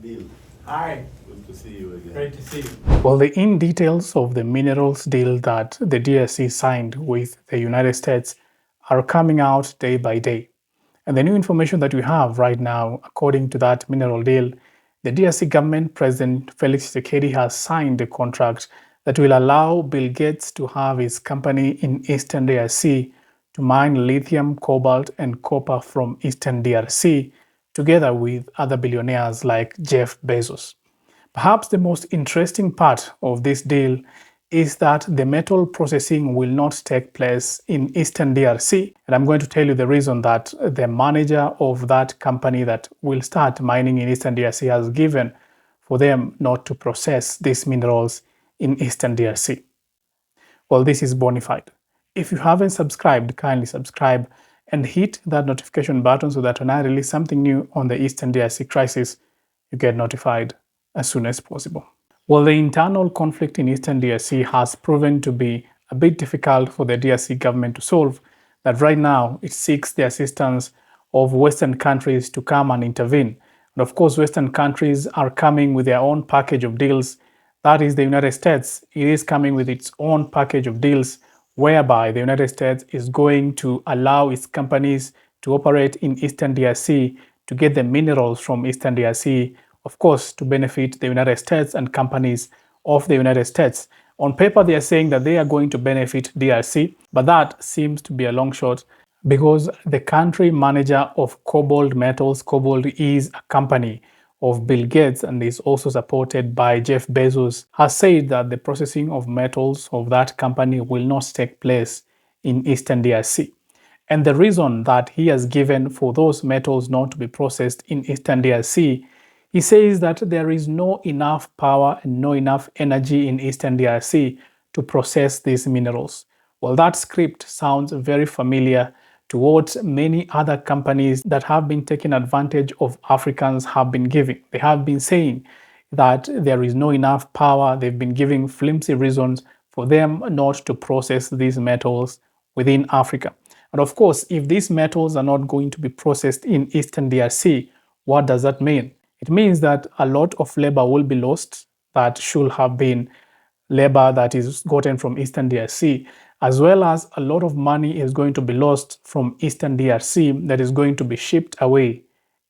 Bill, Hi, good to see you again. great to see you. Well, the in details of the minerals deal that the DRC signed with the United States are coming out day by day. And the new information that we have right now, according to that mineral deal, the DRC government, President Felix Tshisekedi, has signed a contract that will allow Bill Gates to have his company in Eastern DRC to mine lithium, cobalt, and copper from Eastern DRC, together with other billionaires like Jeff Bezos. Perhaps the most interesting part of this deal is that the metal processing will not take place in Eastern DRC. And I'm going to tell you the reason that the manager of that company that will start mining in Eastern DRC has given for them not to process these minerals in Eastern DRC. Well, this is Bonafide. If you haven't subscribed, kindly subscribe and hit that notification button so that when I release something new on the Eastern DRC crisis, you get notified as soon as possible. Well, the internal conflict in Eastern DRC has proven to be a bit difficult for the DRC government to solve, that right now it seeks the assistance of Western countries to come and intervene. And of course, Western countries are coming with their own package of deals. That is the United States. It is coming with its own package of deals whereby the United States is going to allow its companies to operate in Eastern DRC to get the minerals from Eastern DRC, of course, to benefit the United States and companies of the United States. On paper, they are saying that they are going to benefit DRC, but that seems to be a long shot because the country manager of Cobalt Metals, Cobalt is a company of Bill Gates and is also supported by Jeff Bezos, has said that the processing of metals of that company will not take place in Eastern DRC. And the reason that he has given for those metals not to be processed in Eastern DRC, he says that there is no enough power and no enough energy in Eastern DRC to process these minerals. Well, that script sounds very familiar to what many other companies that have been taking advantage of Africans have been giving. They have been saying that there is no enough power. They've been giving flimsy reasons for them not to process these metals within Africa. And of course, if these metals are not going to be processed in Eastern DRC, what does that mean? It means that a lot of labor will be lost that should have been labor that is gotten from Eastern DRC, as well as a lot of money is going to be lost from Eastern DRC that is going to be shipped away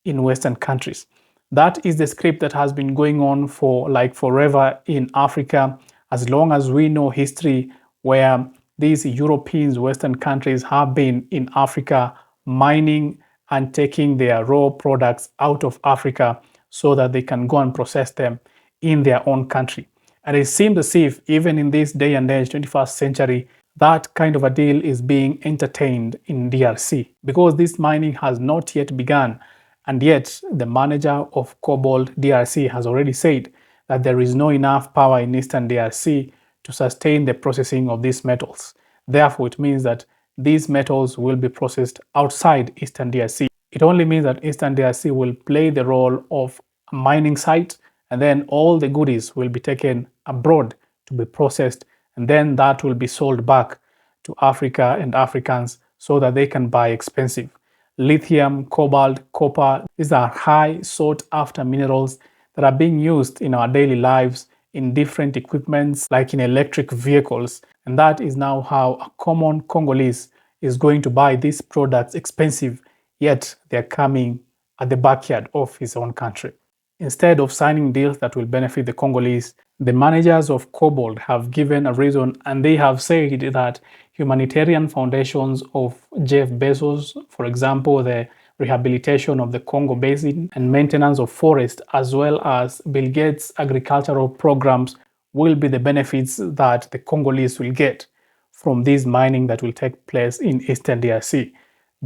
in Western countries. That is the script that has been going on for like forever in Africa, as long as we know history, where these Europeans, Western countries have been in Africa mining and taking their raw products out of Africa so that they can go and process them in their own country. And it seems as if even in this day and age, 21st century, that kind of a deal is being entertained in DRC because this mining has not yet begun. And yet, the manager of Cobalt DRC has already said that there is no enough power in Eastern DRC to sustain the processing of these metals. Therefore, it means that these metals will be processed outside Eastern DRC. It only means that Eastern DRC will play the role of a mining site, and then all the goodies will be taken abroad to be processed, and then that will be sold back to Africa and Africans so that they can buy expensive lithium, cobalt, copper. These are high sought after minerals that are being used in our daily lives in different equipments like in electric vehicles. And that is now how a common Congolese is going to buy these products expensive, yet they're coming at the backyard of his own country. Instead of signing deals that will benefit the Congolese, the managers of Cobalt have given a reason and they have said that humanitarian foundations of Jeff Bezos, for example, the rehabilitation of the Congo basin and maintenance of forests, as well as Bill Gates' agricultural programs, will be the benefits that the Congolese will get from this mining that will take place in Eastern DRC.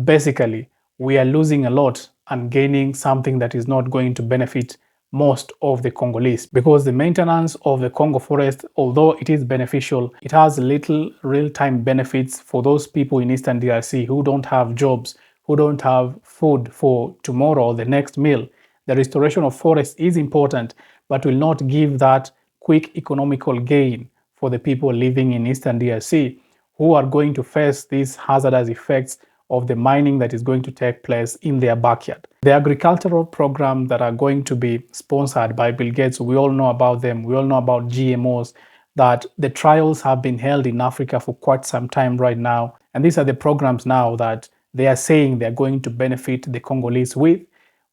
Basically, we are losing a lot and gaining something that is not going to benefit most of the Congolese, because the maintenance of the Congo forest, although it is beneficial, it has little real-time benefits for those people in Eastern DRC who don't have jobs, who don't have food for tomorrow or the next meal. The restoration of forests is important, but will not give that quick economical gain for the people living in Eastern DRC, who are going to face these hazardous effects of the mining that is going to take place in their backyard. The agricultural programs that are going to be sponsored by Bill Gates, we all know about them. We all know about GMOs, that the trials have been held in Africa for quite some time right now. And these are the programs now that they are saying they're going to benefit the Congolese with,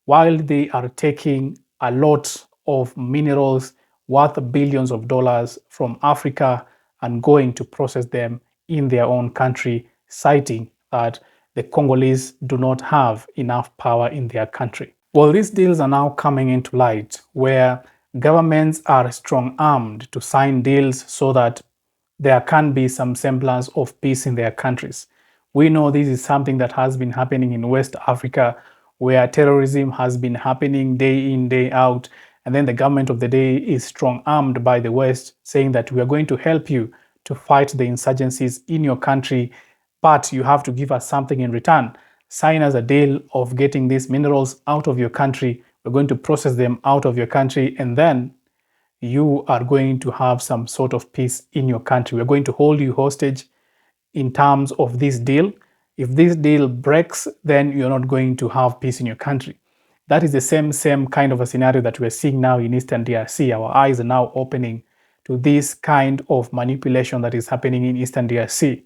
while they are taking a lot of minerals worth billions of dollars from Africa and going to process them in their own country, citing that the Congolese do not have enough power in their country. Well, these deals are now coming into light where governments are strong-armed to sign deals so that there can be some semblance of peace in their countries. We know this is something that has been happening in West Africa, where terrorism has been happening day in, day out, and then the government of the day is strong-armed by the West, saying that we are going to help you to fight the insurgencies in your country, but you have to give us something in return. Sign us a deal of getting these minerals out of your country. We're going to process them out of your country, and then you are going to have some sort of peace in your country. We're going to hold you hostage in terms of this deal. If this deal breaks, then you're not going to have peace in your country. That is the same kind of a scenario that we're seeing now in Eastern DRC. Our eyes are now opening to this kind of manipulation that is happening in Eastern DRC.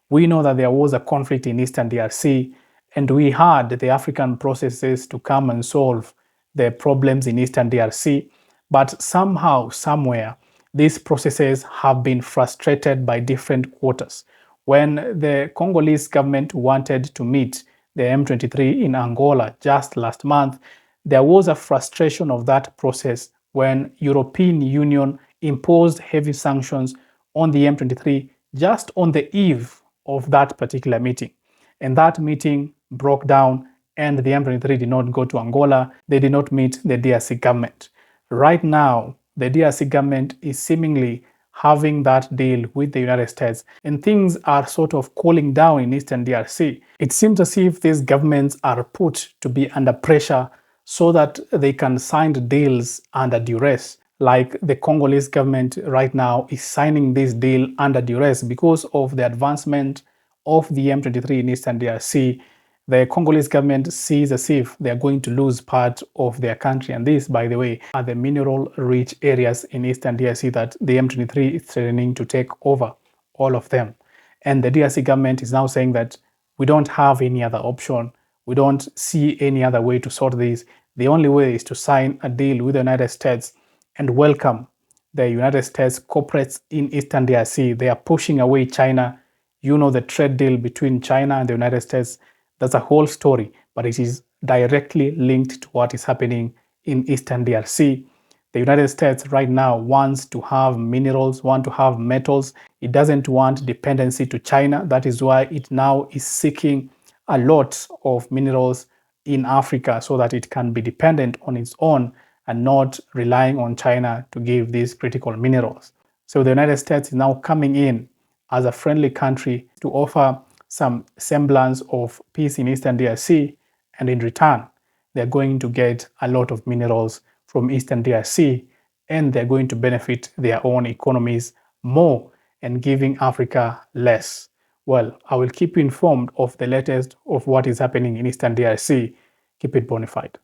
We know that there was a conflict in Eastern DRC, and we had the African processes to come and solve the problems in Eastern DRC. But somehow, somewhere, these processes have been frustrated by different quarters. When the Congolese government wanted to meet the M23 in Angola just last month, there was a frustration of that process when European Union imposed heavy sanctions on the M23 just on the eve of that particular meeting. And that meeting broke down, and the M23 did not go to Angola. They did not meet the DRC government. Right now, the DRC government is seemingly having that deal with the United States, and things are sort of cooling down in Eastern DRC. It seems as if these governments are put to be under pressure so that they can sign the deals under duress. Like the Congolese government right now is signing this deal under duress because of the advancement of the M23 in Eastern DRC. The Congolese government sees as if they are going to lose part of their country. And this, by the way, are the mineral-rich areas in Eastern DRC that the M23 is threatening to take over, all of them. And the DRC government is now saying that we don't have any other option. We don't see any other way to sort this. The only way is to sign a deal with the United States and welcome the United States corporates in Eastern DRC. They are pushing away China. You know the trade deal between China and the United States. That's a whole story, but it is directly linked to what is happening in Eastern DRC. The United States right now wants to have minerals, want to have metals. It doesn't want dependency to China. That is why it now is seeking a lot of minerals in Africa so that it can be dependent on its own and not relying on China to give these critical minerals. So the United States is now coming in as a friendly country to offer some semblance of peace in Eastern DRC, and in return, they're going to get a lot of minerals from Eastern DRC, and they're going to benefit their own economies more and giving Africa less. Well, I will keep you informed of the latest of what is happening in Eastern DRC. Keep it bona fide.